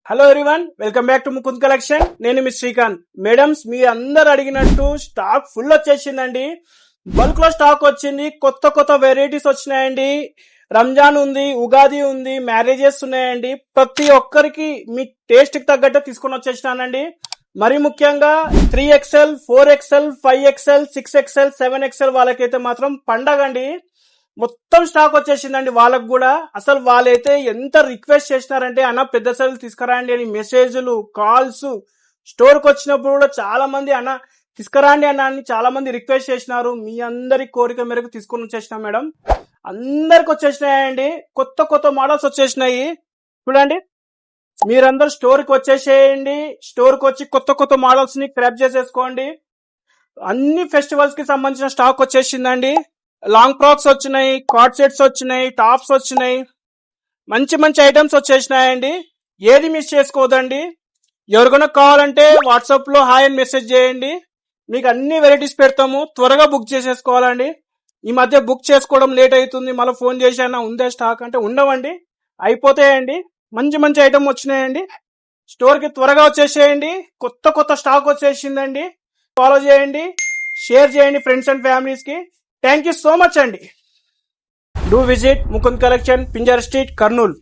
Hello everyone, welcome back to Mukund collection. నేను మీ Srikanth. Madams, మీ అందరు అడిగినట్టు స్టాక్ ఫుల్ వచ్చేసిందండి. బల్క్ లో స్టాక్ వచ్చింది. కొత్త కొత్త వెరైటీస్ వచ్చినాయండి. రంజాన్ ఉంది, ఉగాది ఉంది, మ్యారేజెస్ ఉన్నాయండి. ప్రతి ఒక్కరికి మీ టేస్ట్ కి తగ్గట్టు తీసుకొని వచ్చేసినానండి. మరి ముఖ్యంగా 3XL, 4XL, 5XL, 6XL, 7XL వాళ్ళకైతే మాత్రం పండగ అండి. మొత్తం స్టాక్ వచ్చేసిందండి వాళ్ళకు కూడా. అసలు వాళ్ళైతే ఎంత రిక్వెస్ట్ చేసినారంటే, అన్న పెద్ద సైజులు తీసుకురండి అని మెసేజ్లు, కాల్స్. స్టోర్ కి వచ్చినప్పుడు కూడా చాలా మంది అన్న తీసుకురండి అన్న అని చాలా మంది రిక్వెస్ట్ చేసినారు. మీ అందరి కోరిక మేరకు తీసుకొని వచ్చేసినా మేడం. అందరికి వచ్చేసినాయండి. కొత్త కొత్త మోడల్స్ వచ్చేసినాయి. చూడండి, మీరందరూ స్టోర్ కి వచ్చేసేయండి. స్టోర్ కి వచ్చి కొత్త కొత్త మోడల్స్ ని క్రాప్ చేసేసుకోండి. అన్ని ఫెస్టివల్స్ కి సంబంధించిన స్టాక్ వచ్చేసిందండి. లాంగ్ ఫ్రాక్స్ వచ్చినాయి, కార్డ్ సెట్స్ వచ్చినాయి, టాప్స్ వచ్చినాయి, మంచి మంచి ఐటమ్స్ వచ్చేసినాయండి. ఏది మిస్ చేసుకోవద్దండి. ఎవరికైనా కావాలంటే వాట్సాప్ లో హాయ్ అని మెసేజ్ చేయండి. మీకు అన్ని వెరైటీస్ పెడతాము. త్వరగా బుక్ చేసేసుకోవాలండి. ఈ మధ్య బుక్ చేసుకోవడం లేట్ అవుతుంది. మళ్ళీ ఫోన్ చేశానా ఉందే స్టాక్ అంటే ఉండవండి, అయిపోతాయండి. మంచి మంచి ఐటమ్ వచ్చినాయండి. స్టోర్ కి త్వరగా వచ్చేసేయండి. కొత్త కొత్త స్టాక్ వచ్చేసిందండి. ఫాలో చేయండి, షేర్ చేయండి ఫ్రెండ్స్ అండ్ ఫ్యామిలీస్ కి. థ్యాంక్ యూ సో మచ్ అండి. Do visit Mukund collection, Pinjar street, Kurnool.